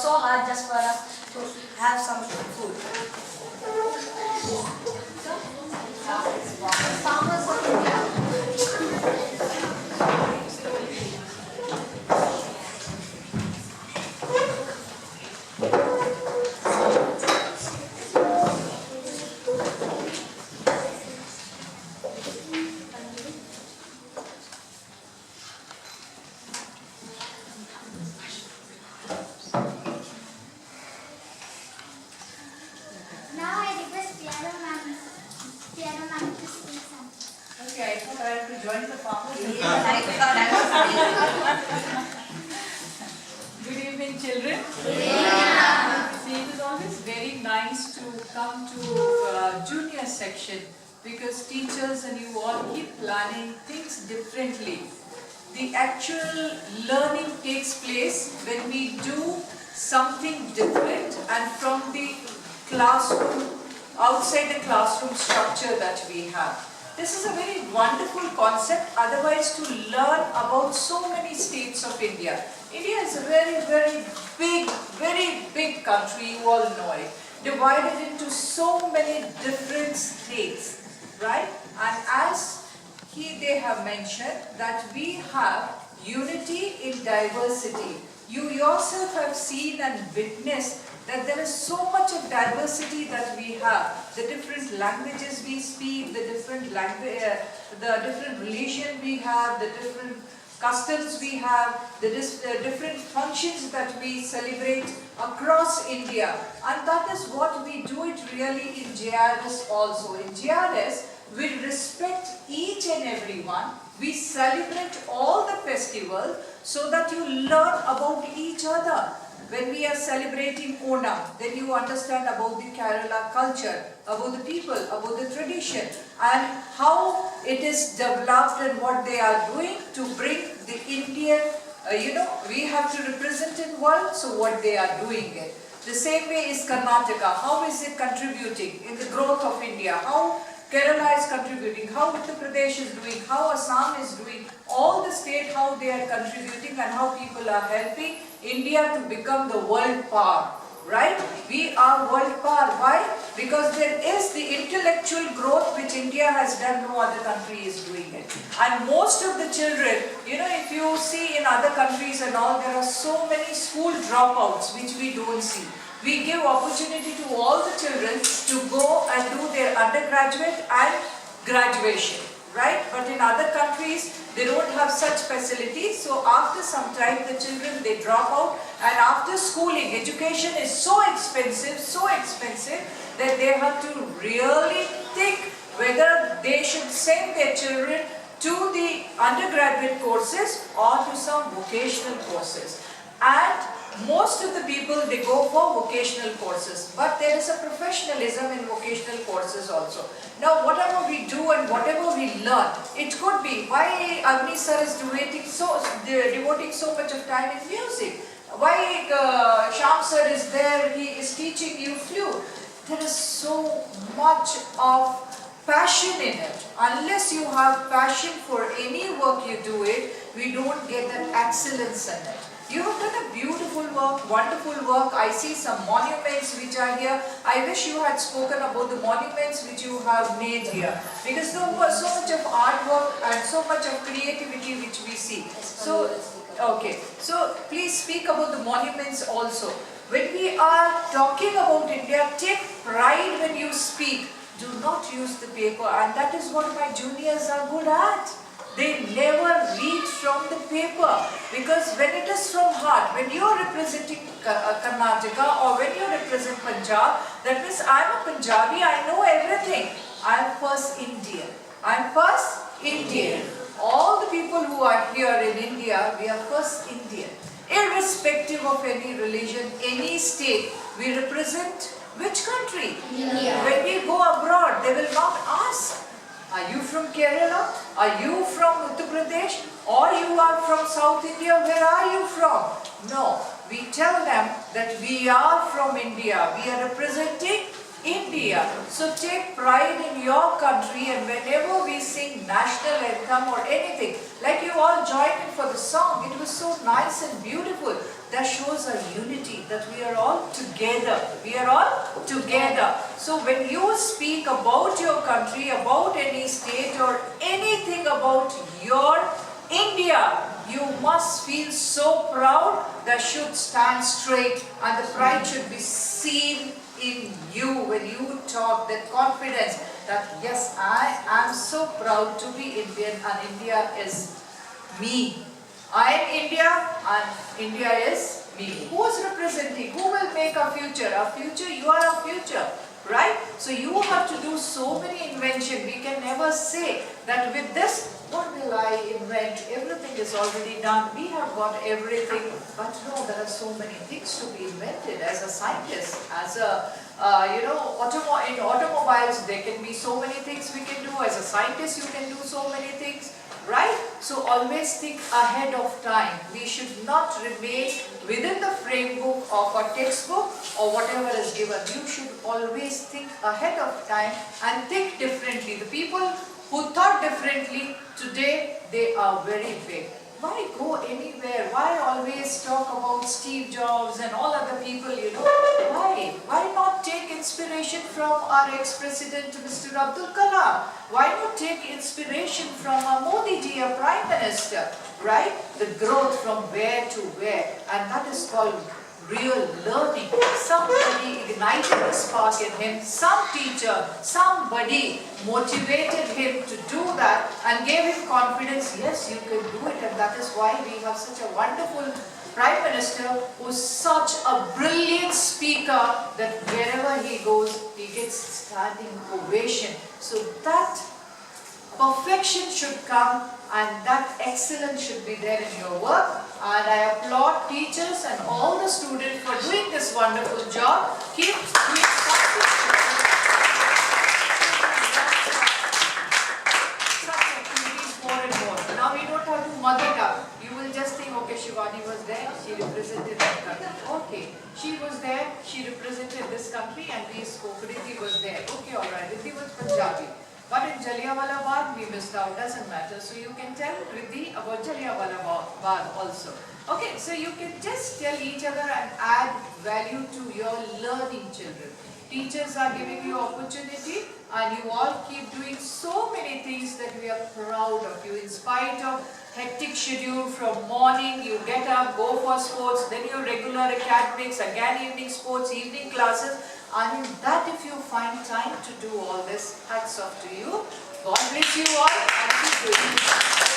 So hard just for us to have some food. Farmers of India. Now I request Piano ma'am to speak something. Okay, I thought I had to join the farmers. Good evening, children. See, it is always very nice to come to junior section because teachers and you all keep planning things differently. The actual learning takes place when we do something different and from the classroom, outside the classroom structure that we have. This is a very wonderful concept, otherwise to learn about so many states of India. India is a very big country, you all know it, divided into so many different states, right? And as they have mentioned that we have unity in diversity. You yourself have seen and witnessed that there is so much of diversity that we have. The different languages we speak, the different religion we have, the different customs we have, the different functions that we celebrate across India. And that is what we do it really in JRS also. In JRS, we respect each and every one. We celebrate all the festivals so that you learn about each other. When we are celebrating Onam, then you understand about the Kerala culture, about the people, about the tradition, and how it is developed and what they are doing to bring the Indian, we have to represent in world, so what they are doing it. The same way is Karnataka. How is it contributing in the growth of India? How Kerala is contributing, how Uttar Pradesh is doing, how Assam is doing, all the state how they are contributing and how people are helping India to become the world power, right? We are world power. Why? Because there is the intellectual growth which India has done, no other country is doing it. And most of the children, if you see in other countries and all, there are so many school dropouts which we don't see. We give opportunity to all the children to go and do their undergraduate and graduation, right? But in other countries, they don't have such facilities. So after some time, the children, they drop out. And after schooling, education is so expensive that they have to really think whether they should send their children to the undergraduate courses or to some vocational courses. And most of the people, they go for vocational courses, but there is a professionalism in vocational courses also. Now, whatever we do and whatever we learn, it could be why Agni sir is devoting so much of time in music. Why Sham sir is there, he is teaching you flute. There is so much of passion in it. Unless you have passion for any work you do it, we don't get that excellence in it. You have done a beautiful work, wonderful work. I see some monuments which are here. I wish you had spoken about the monuments which you have made here. Because there was so much of artwork and so much of creativity which we see. So, okay. So, please speak about the monuments also. When we are talking about India, take pride when you speak. Do not use the paper, and that is what my juniors are good at. They never read from the paper, because when it is from heart, when you are representing Karnataka or when you represent Punjab, that means I am a Punjabi, I know everything. I am first Indian. I am first Indian. All the people who are here in India, we are first Indian. Irrespective of any religion, any state, we represent which country? India. When we go abroad, they will not ask, are you from Kerala? Are you from Uttar Pradesh? Or you are from South India? Where are you from? No. We tell them that we are from India. We are representing India. So take pride in your country, and whenever we sing national anthem or anything, like you all joined in for the song, it was so nice and beautiful. that shows a unity, that we are all together. We are all together. So when you speak about your country, about any state or anything about your India, you must feel so proud that should stand straight, and the pride should be seen in you when you talk, that confidence that yes, I am so proud to be Indian and India is me. I am India and India is me. Who is representing? Who will make our future? Our future, you are our future. Right? So you have to do so many inventions. We can never say that with this, what will I invent? Everything is already done. We have got everything. But no, there are so many things to be invented as a scientist, as a, in automobiles, there can be so many things we can do. As a scientist, you can do so many things. Right? So always think ahead of time. We should not remain within the framework of a textbook or whatever is given. You should always think ahead of time and think differently. The people who thought differently, today they are very big. Why go anywhere? Why always talk about Steve Jobs and all other people, Why? Why not take inspiration from our ex-president, Mr. Abdul Kalam? Why not take inspiration from our Modi ji, our Prime Minister, right? The growth from where to where, and that is called real learning. Somebody ignited the spark in him, some teacher, somebody motivated him to do that and gave him confidence, yes, you can do it, and that is why we have such a wonderful Prime Minister who is such a brilliant speaker that wherever he goes, he gets standing ovation. So that perfection should come and that excellence should be there in your work. And I applaud teachers and all the students for doing this wonderful job. Keep doing something. Such activities more and more. Now we don't have to mother tongue. You will just think, okay, Shivani was there, she represented that country. Okay, she was there, she represented this country, and we spoke. Riddhi was there. Okay, alright, Riddhi was Punjabi. But in Jallianwala Bagh, we missed out, doesn't matter. So you can tell Riddhi about Jallianwala Bagh also. Okay, so you can just tell each other and add value to your learning children. Teachers are giving you opportunity and you all keep doing so many things that we are proud of you. In spite of hectic schedule from morning, you get up, go for sports, then your regular academics, again evening sports, evening classes. And in that, if you find time to do all this, hats off to you. God bless you all and keep doing it.